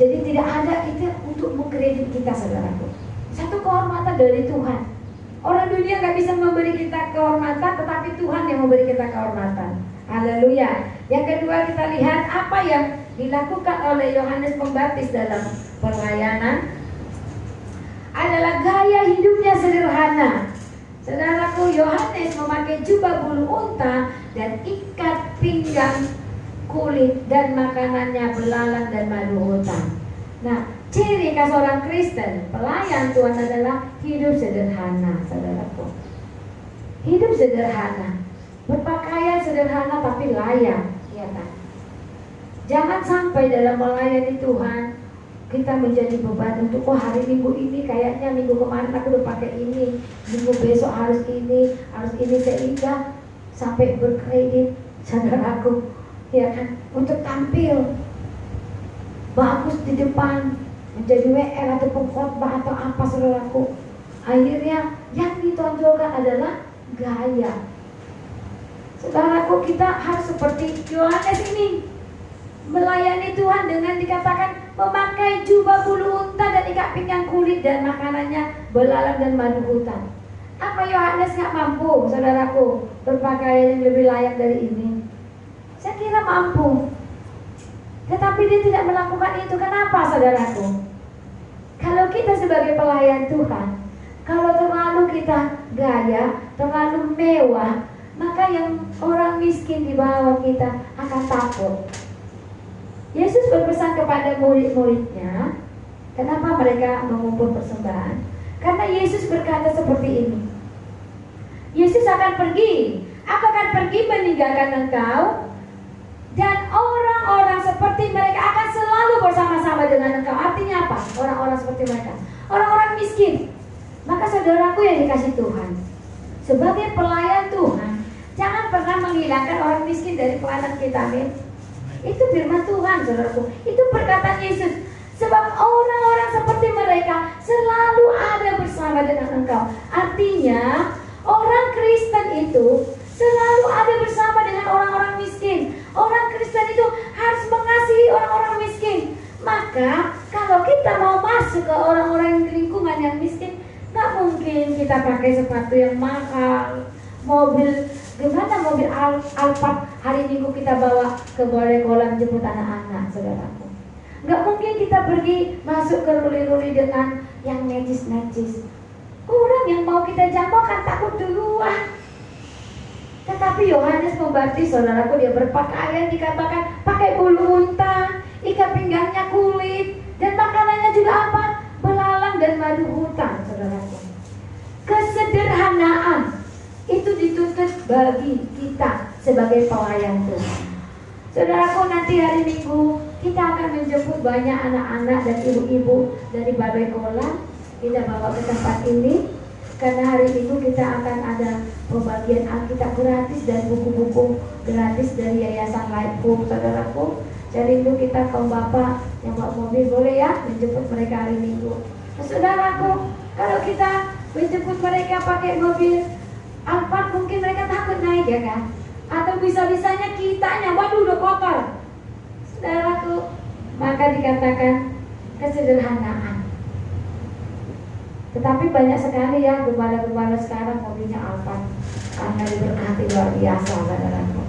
[SPEAKER 1] Jadi tidak ada itu untuk mengkredit kita, saudaraku. Satu kehormatan dari Tuhan. Orang dunia gak bisa memberi kita kehormatan, tetapi Tuhan yang memberi kita kehormatan. Haleluya. Yang kedua, kita lihat apa yang dilakukan oleh Yohanes Pembaptis dalam pelayanan adalah gaya hidupnya sederhana. Saudaraku, Yohanes memakai jubah bulu unta dan ikat pinggang kulit, dan makanannya belalang dan madu hutan. Nah, ciri khas orang Kristen, pelayan Tuhan adalah hidup sederhana, saudaraku. Hidup sederhana, berpakaian sederhana tapi layak, ya kan? Jangan sampai dalam melayani Tuhan kita menjadi beban untuk, oh hari Minggu ini kayaknya minggu kemarin aku udah pakai ini, minggu besok harus ini, sehingga sampai berkredit, saudaraku, ya kan, untuk tampil bagus di depan, menjadi WR atau pengkhotbah atau apa, saudaraku. Akhirnya yang ditonjolkan adalah gaya. Saudaraku, kita harus seperti Yohanes ini, melayani Tuhan dengan dikatakan memakai jubah bulu unta dan ikat pinggang kulit, dan makanannya belalang dan madu hutan. Apa Yohanes gak mampu, saudaraku, berpakaian yang lebih layak dari ini? Saya kira mampu. Tetapi dia tidak melakukan itu. Kenapa, saudaraku? Kalau kita sebagai pelayan Tuhan, kalau terlalu kita gaya, terlalu mewah, maka yang orang miskin di bawah kita akan takut. Yesus berpesan kepada murid-muridnya, kenapa mereka mengumpul persembahan? Karena Yesus berkata seperti ini, Yesus akan pergi, aku akan pergi meninggalkan engkau, dan orang-orang seperti mereka akan selalu bersama-sama dengan engkau. Artinya apa? Orang-orang seperti mereka, orang-orang miskin. Maka saudaraku yang dikasih Tuhan, sebagai pelayan Tuhan, jangan pernah menghilangkan orang miskin dari pelayanan kita, amin. Itu firman Tuhan, saudaraku. Itu perkataan Yesus. Sebab orang-orang seperti mereka selalu ada bersama dengan engkau. Artinya orang Kristen itu selalu ada bersama dengan orang-orang miskin. Orang Kristen itu harus mengasihi orang-orang miskin. Maka kalau kita mau masuk ke orang-orang lingkungan yang miskin, gak mungkin kita pakai sepatu yang mahal, mobil, gimana mobil Alphard hari Minggu kita bawa ke Balai Kolam jemput anak-anak, saudaraku. Gak mungkin kita pergi masuk ke ruli-ruli dengan yang najis-najis. Orang yang mau kita jangkau kan takut duluan. Tetapi Yohanes Pembaptis, saudaraku, dia berpakaian dikatakan pakai bulu unta, ikat pinggangnya kulit, dan makanannya juga apa? Belalang dan madu hutan, saudaraku. Kesederhanaan itu dituntut bagi kita sebagai pelayan Tuhan. Saudaraku, nanti hari Minggu kita akan menjemput banyak anak-anak dan ibu-ibu dari Balai Kolam. Kita bawa ke tempat ini karena hari Minggu kita akan ada pembagian Alkitab gratis dan buku-buku gratis dari Yayasan Lighthouse, saudaraku. Jadi itu kita kaum bapak yang bawa mobil boleh ya menjemput mereka hari Minggu. Nah, saudaraku, kalau kita menjemput mereka pakai mobil Alphard mungkin mereka takut naik ya kan? Atau bisa-bisanya kitanya, waduh udah kotor. Saudaraku, maka dikatakan kesederhanaan. Tetapi banyak sekali ya gembala-gembala sekarang mobilnya Alphard, karena diberkati luar biasa, saudaraku.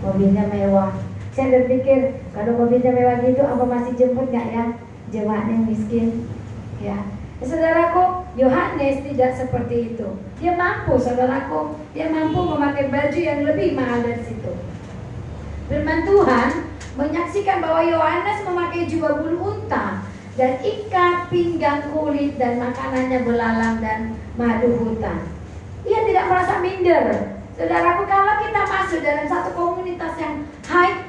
[SPEAKER 1] Mobilnya mewah. Saya berpikir kalau mobilnya mewah gitu, apa masih jemput nggak ya jemaatnya miskin? Ya, saudaraku, Yohanes tidak seperti itu. Dia mampu, saudaraku, dia mampu memakai baju yang lebih mahal dari situ. Firman Tuhan menyaksikan bahwa Yohanes memakai jubah bulu unta dan ikat pinggang kulit dan makanannya belalang dan madu hutan. Ia tidak merasa minder. Saudaraku, kalau kita masuk dalam satu komunitas yang high,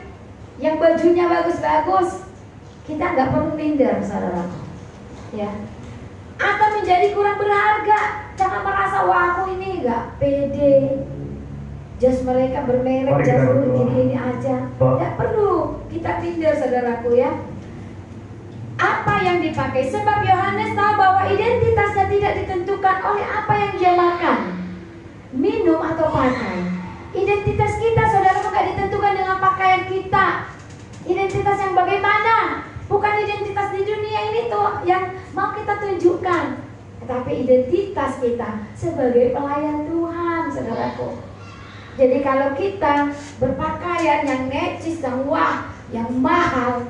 [SPEAKER 1] yang bajunya bagus-bagus, kita nggak perlu minder, saudaraku. Ya. Atau menjadi kurang berharga. Jangan merasa wah aku ini nggak pede. Jas mereka bermerek, jas ini aja. Tidak perlu kita minder, saudaraku ya. Apa yang dipakai? Sebab Yohanes tahu bahwa identitasnya tidak ditentukan oleh apa yang dia makan, minum atau pakai. Identitas kita, saudara, bukan ditentukan dengan pakaian kita. Identitas yang bagaimana? Bukan identitas di dunia ini tuh yang mau kita tunjukkan, tetapi identitas kita sebagai pelayan Tuhan, saudaraku. Jadi kalau kita berpakaian yang necis, yang wah, yang mahal,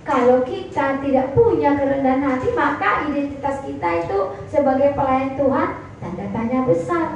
[SPEAKER 1] kalau kita tidak punya kerendahan hati, maka identitas kita itu sebagai pelayan Tuhan tanda tanya besar.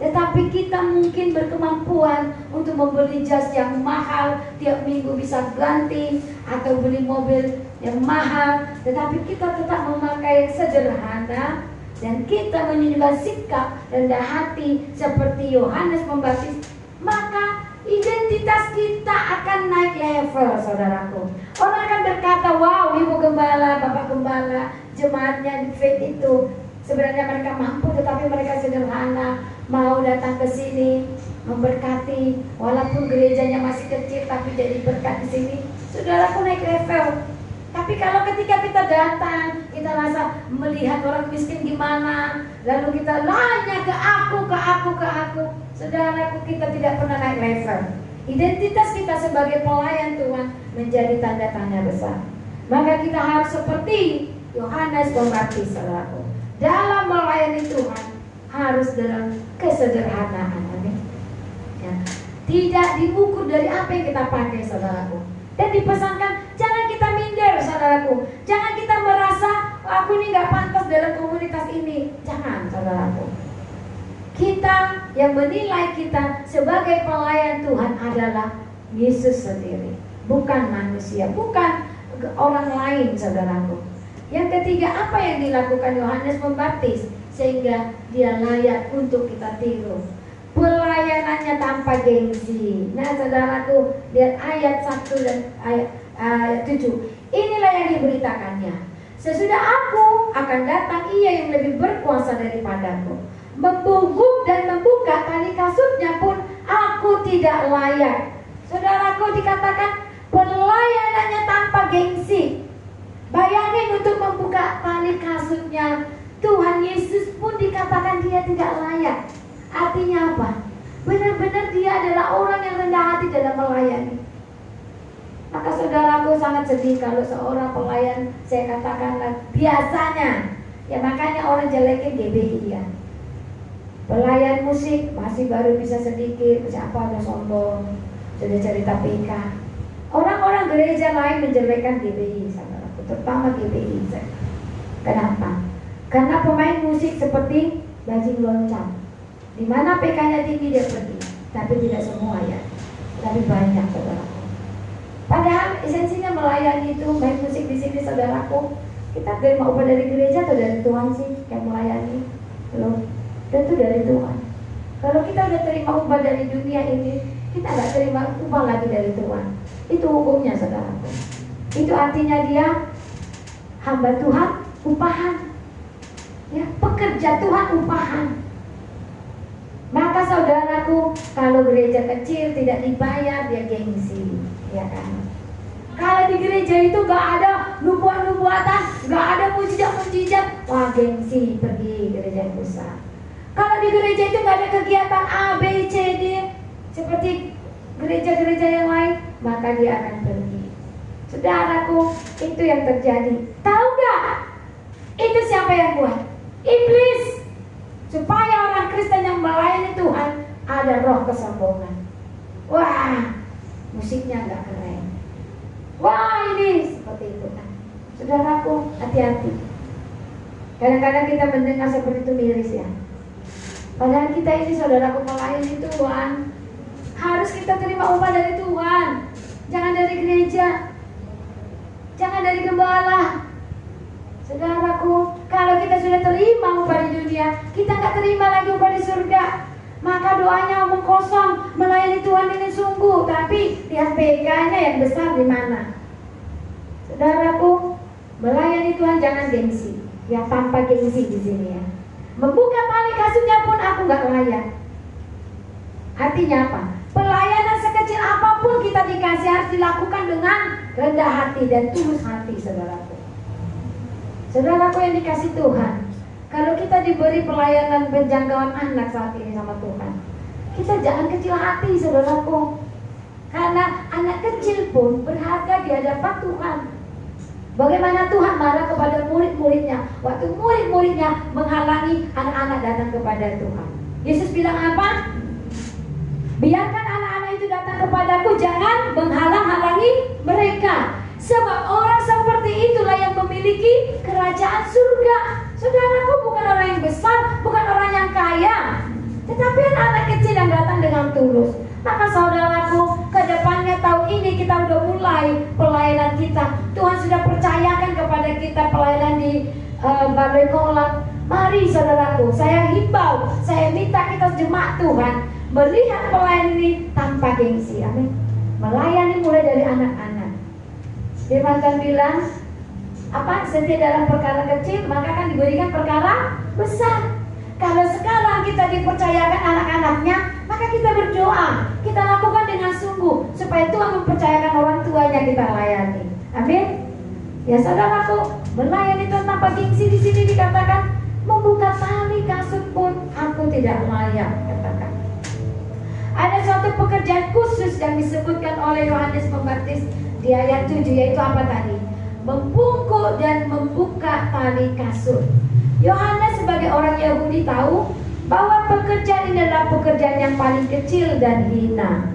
[SPEAKER 1] Tetapi kita mungkin berkemampuan untuk membeli jas yang mahal, tiap minggu bisa ganti, atau beli mobil yang mahal, tetapi kita tetap memakai yang sederhana, dan kita menunjukkan sikap rendah hati seperti Yohanes Pembaptis, maka identitas kita akan naik level, saudaraku. Orang akan berkata, wow, ibu gembala, bapak gembala, jemaatnya di faith itu sebenarnya mereka mampu, tetapi mereka sederhana, mau datang ke sini memberkati, walaupun gerejanya masih kecil, tapi jadi berkat di sini. Saudaraku, naik level. Tapi kalau ketika kita datang, kita rasa melihat orang miskin gimana, lalu kita nanya ke aku, saudaraku, kita tidak pernah naik level. Identitas kita sebagai pelayan Tuhan menjadi tanda tanya besar. Maka kita harus seperti Yohanes Pembaptis, saudaraku, dalam melayani Tuhan harus dalam kesederhanaan. Ya. Tidak diukur dari apa yang kita pakai, saudaraku. Dan dipesankan, jangan kita minder, saudaraku. Jangan kita merasa aku ini gak pantas dalam komunitas ini. Jangan, saudaraku. Kita yang menilai kita sebagai pelayan Tuhan adalah Yesus sendiri, bukan manusia, bukan orang lain, saudaraku. Yang ketiga, apa yang dilakukan Yohanes Pembaptis sehingga dia layak untuk kita tiru? Pelayanannya tanpa gengsi. Nah, saudaraku, lihat ayat 1 dan ayat 7. Inilah yang diberitakannya. Sesudah aku akan datang ia yang lebih berkuasa daripadaku. Membungkuk dan membuka tali kasutnya pun aku tidak layak. Saudaraku, dikatakan pelayanannya tanpa gengsi. Bayangin, untuk membuka tali kasutnya Tuhan Yesus pun dikatakan dia tidak layak. Artinya apa? Benar-benar dia adalah orang yang rendah hati dalam melayani. Maka saudaraku, sangat sedih kalau seorang pelayan, saya katakanlah biasanya, ya makanya orang jelekin GBI ya. Pelayan musik masih baru bisa sedikit, siapa ada sombong, sudah cerita PK. Orang-orang gereja lain menjelekkan GBI, saudaraku, terutama GBI. Kenapa? Karena pemain musik seperti bajing loncat. Di mana PK-nya tinggi dia pergi, tapi tidak semua ya, tapi banyak, saudaraku. Padahal esensinya melayani itu, main musik di sini, saudaraku. Kita terima upah dari gereja atau dari Tuhan sih yang melayani? Belum, tentu dari Tuhan. Kalau kita udah terima upah dari dunia ini, kita nggak terima upah lagi dari Tuhan. Itu hukumnya, saudaraku. Itu artinya dia hamba Tuhan, upahan. Ya, pekerja Tuhan, upahan. Maka saudaraku, kalau gereja kecil tidak dibayar, dia gengsi, ya kan? Kalau di gereja itu gak ada nubuatan, gak ada mujizat, wah gengsi, pergi gereja yang besar. Kalau di gereja itu gak ada kegiatan A, B, C, D seperti gereja-gereja yang lain, maka dia akan pergi. Saudaraku, itu yang terjadi. Tahu gak? Itu siapa yang buat? Iblis. Supaya orang Kristen yang melayani Tuhan ada roh kesombongan. Wah, musiknya gak keren. Wah, ini seperti itu kan. Saudaraku, hati-hati. Kadang-kadang kita mendengar seperti itu miris ya. Padahal kita ini, saudaraku, melayani Tuhan, harus kita terima upah dari Tuhan. Jangan dari gereja, jangan dari gembala. Saudaraku, kalau kita sudah terima upah di dunia, kita nggak terima lagi upah di surga. Maka doanya omong kosong, melayani Tuhan ini sungguh, tapi lihat PK-nya yang besar di mana. Saudaraku, melayani Tuhan jangan gengsi, ya tanpa gengsi di sini ya. Membuka tali kasutnya pun aku nggak layak. Artinya apa? Pelayanan sekecil apapun kita dikasih harus dilakukan dengan rendah hati dan tulus hati, saudaraku. Saudaraku yang dikasih Tuhan, kalau kita diberi pelayanan penjangkauan anak saat ini sama Tuhan, kita jangan kecil hati, saudaraku. Karena anak kecil pun berharga di hadapan Tuhan. Bagaimana Tuhan marah kepada murid-muridnya waktu murid-muridnya menghalangi anak-anak datang kepada Tuhan. Yesus bilang apa? Biarkan anak-anak itu datang kepadaku, jangan menghalang-halangi mereka. Sebab orang seperti itulah yang memiliki kerajaan surga. Saudaraku, bukan orang yang besar, bukan orang yang kaya, tetapi anak kecil yang datang dengan tulus. Maka saudaraku, ke depannya tahun ini kita udah mulai pelayanan kita. Tuhan sudah percayakan kepada kita pelayanan di Balai Kolak. Mari saudaraku, saya himbau, saya minta kita jemaat Tuhan melihat pelayanan ini tanpa gengsi. Amin. Melayani mulai dari anak-anak. Firman Tuhan bilang, apa? Setiap dalam perkara kecil, maka akan diberikan perkara besar. Kalau sekarang kita dipercayakan anak-anaknya, maka kita berdoa, kita lakukan dengan sungguh supaya Tuhan mempercayakan orang tuanya kita layani. Amin. Ya saudaraku, melayani Tuhan tanpa gengsi di sini dikatakan membuka tali kasut pun aku tidak layak, katakan. Ada suatu pekerjaan khusus yang disebutkan oleh Yohanes Pembaptis di ayat 7, yaitu apa tadi? Membungkuk dan membuka tali kasut. Yohanes sebagai orang Yahudi tahu bahwa pekerjaan ini adalah pekerjaan yang paling kecil dan hina.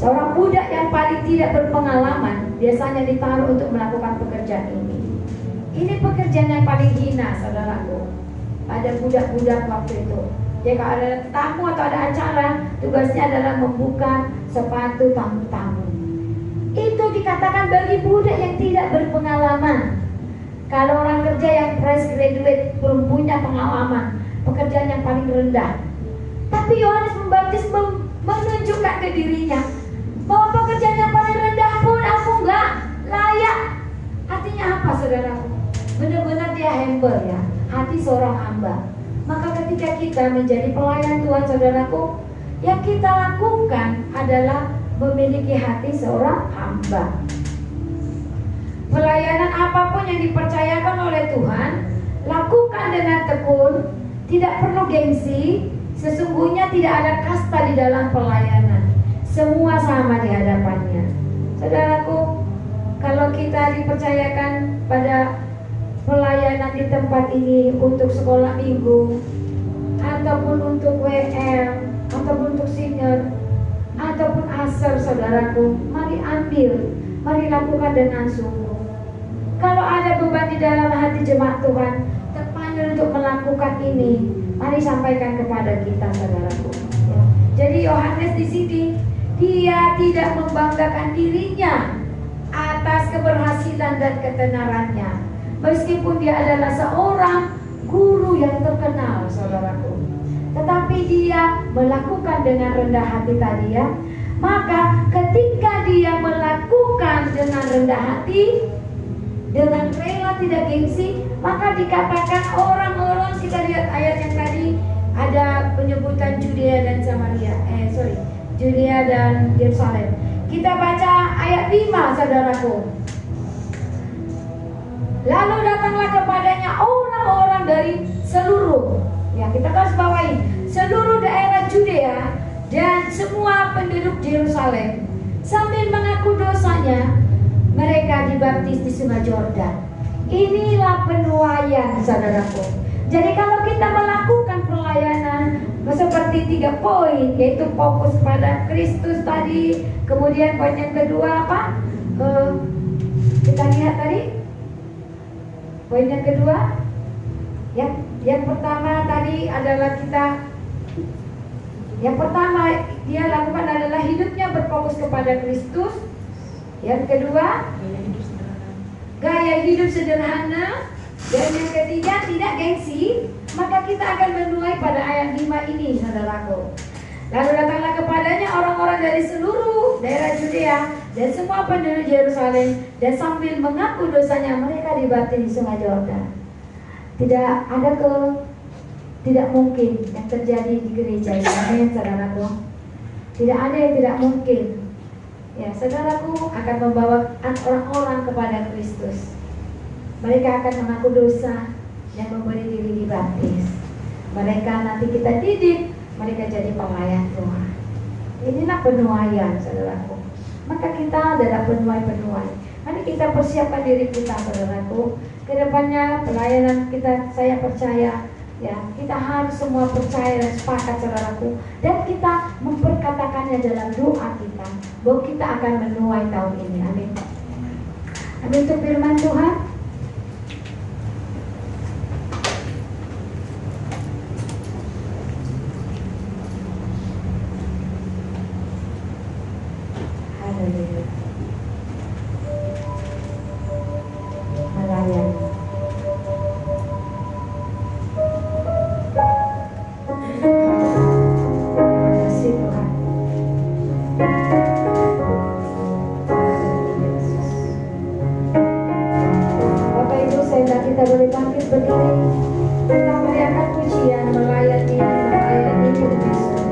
[SPEAKER 1] Seorang budak yang paling tidak berpengalaman biasanya ditaruh untuk melakukan pekerjaan ini. Ini pekerjaan yang paling hina, saudaraku. Ada budak-budak waktu itu. Jadi kalau ada tamu atau ada acara, tugasnya adalah membuka sepatu tamu-tamu. Itu dikatakan bagi budak yang tidak berpengalaman. Kalau orang kerja yang fresh graduate belum punya pengalaman, pekerjaan yang paling rendah. Tapi Yohanes Pembaptis menunjukkan ke dirinya bahwa pekerjaan yang paling rendah pun aku nggak layak. Artinya apa, saudaraku? Benar-benar dia humble ya, hati seorang hamba. Maka ketika kita menjadi pelayan Tuhan, saudaraku, yang kita lakukan adalah memiliki hati seorang hamba. Pelayanan apapun yang dipercayakan oleh Tuhan, lakukan dengan tekun, tidak perlu gengsi. Sesungguhnya tidak ada kasta di dalam pelayanan. Semua sama di hadapannya. Saudaraku, kalau kita dipercayakan pada pelayanan di tempat ini untuk sekolah minggu, ataupun untuk WL, ataupun untuk senior, ataupun aser, saudaraku, mari ambil, mari lakukan dengan sungguh. Kalau ada beban di dalam hati jemaat Tuhan, terpanggil untuk melakukan ini, mari sampaikan kepada kita, saudaraku. Ya. Jadi Yohanes di sini, dia tidak membanggakan dirinya atas keberhasilan dan ketenarannya, meskipun dia adalah seorang guru yang terkenal, saudaraku. tetapi dia melakukan dengan rendah hati tadi ya. Maka ketika dia melakukan dengan rendah hati, dengan rela tidak gengsi, maka dikatakan orang-orang, kita lihat ayat yang tadi ada penyebutan Judea dan Samaria, Judea dan Yerusalem. Kita baca ayat 5 saudaraku. Lalu datanglah kepadanya orang-orang dari seluruh, ya kita garis bawahi, seluruh daerah Judea dan semua penduduk Yerusalem, sambil mengaku dosanya, mereka dibaptis di Sungai Yordan. Inilah penuaian saudaraku. Jadi kalau kita melakukan pelayanan seperti 3 poin, yaitu fokus pada Kristus tadi, kemudian poin yang kedua apa? Kita lihat tadi. Poin yang kedua, yang pertama tadi adalah yang pertama dia lakukan adalah hidupnya berfokus kepada Kristus. Yang kedua, gaya hidup sederhana. Dan yang ketiga, tidak gengsi. Maka kita akan menuai pada ayat 5 ini saudaraku. Lalu datanglah kepadanya orang-orang dari seluruh daerah Judea dan semua penduduk Yerusalem, dan sambil mengaku dosanya mereka dibaptis di Sungai Yordan. Tidak mungkin yang terjadi di gereja ini, amin saudaraku. Tidak ada yang tidak mungkin. Ya, saudaraku akan membawa orang-orang kepada Kristus. Mereka akan mengaku dosa dan memberi diri dibaptis. Mereka nanti kita didik, mereka jadi pelayan Tuhan. Inilah penuaian saudaraku. Maka kita adalah penuai. Mari kita persiapkan diri kita saudaraku. Kedepannya pelayanan kita, saya percaya ya, kita harus semua percaya dan sepakat saudaraku, dan kita memperkatakannya dalam doa kita bahwa kita akan menuai tahun ini. Amin. Amin. Untuk firman Tuhan. Haleluya. Melayani. Kita boleh bangkit berdiri, kita meriahkan pujian melayani ayat ini demi Yesus.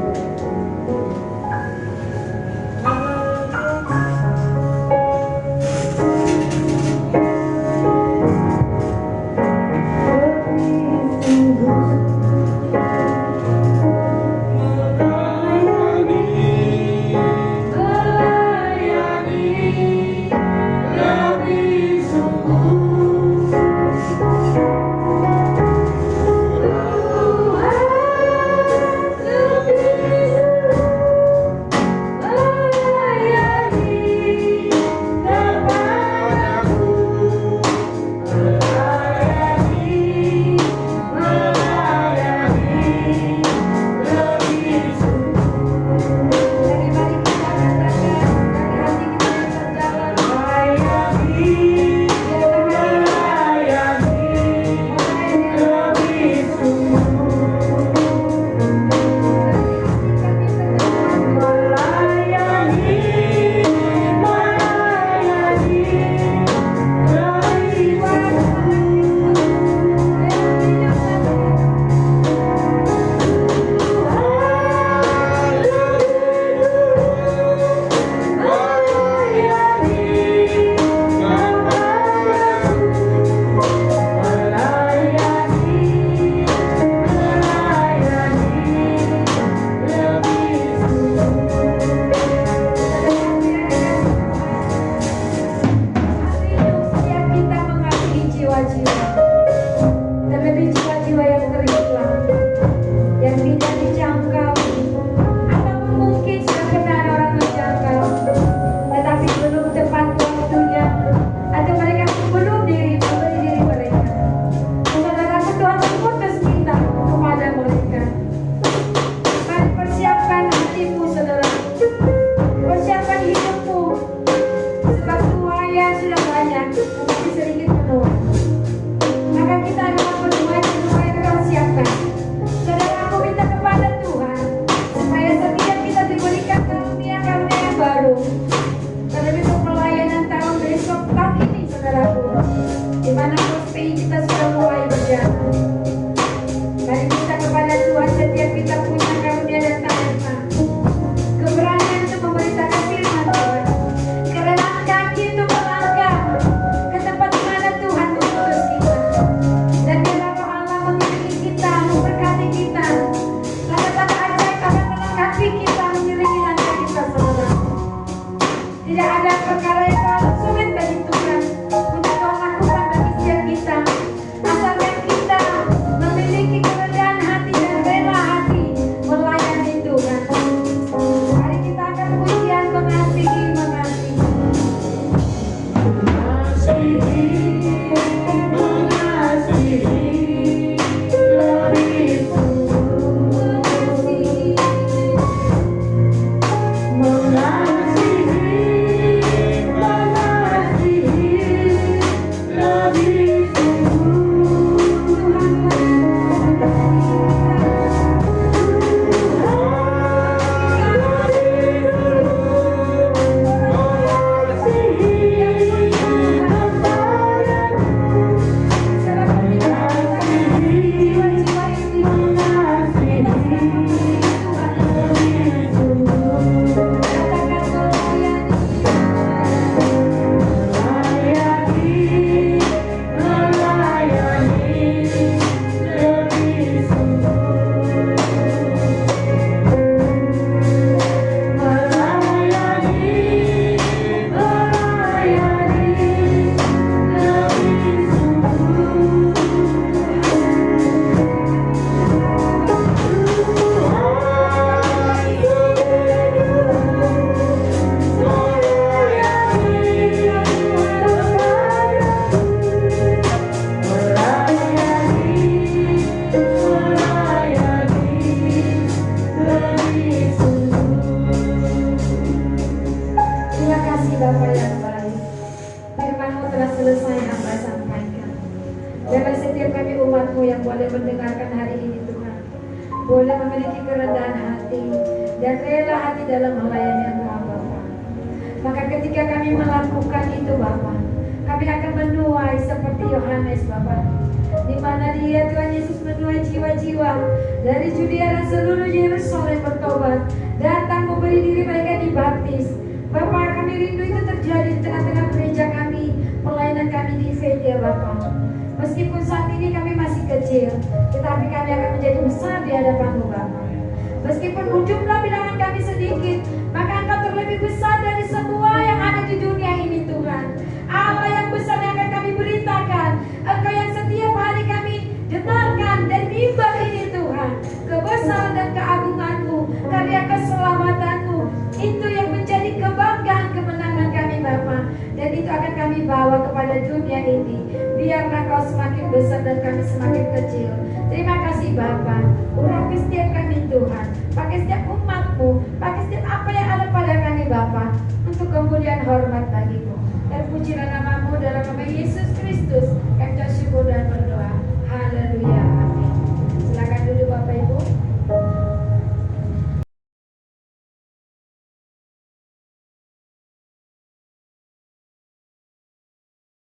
[SPEAKER 1] yang boleh mendengarkan hari ini Tuhan, boleh memiliki kerendahan hati dan rela hati dalam melayani Engkau Bapa. Maka ketika kami melakukan itu Bapa, kami akan menuai seperti Yohanes Bapa, di mana dia Tuhan Yesus menuai jiwa-jiwa dari Judea dan seluruh Yerusalem bertobat, datang memberi diri mereka dibaptis. Bapa, kami rindu itu terjadi di tengah-tengah gereja kami, pelayanan kami di IFED ya Bapa. Meskipun saat ini kami masih kecil, tetapi kami akan menjadi besar di hadapan-Mu Bapa. Meskipun jumlah bilangan kami sedikit, maka Engkau terlebih besar dari semua yang ada di dunia ini Tuhan. Allah yang besar yang akan kami beritakan, Engkau yang setiap hari kami dengarkan dan mimbar ini Tuhan. Kebesaran dan keagungan-Mu, karya keselamatan-Mu, itu yang menjadi kebanggaan kemenangan kami Bapa. Dan itu akan kami bawa kepada dunia ini. Biarlah Kau semakin besar dan kami semakin kecil. Terima kasih Bapa. Urapi setiap kami Tuhan, pakai setiap umat-Mu, pakai setiap apa yang ada pada kami Bapa, untuk kemuliaan hormat bagi-Mu. Dan pujilah nama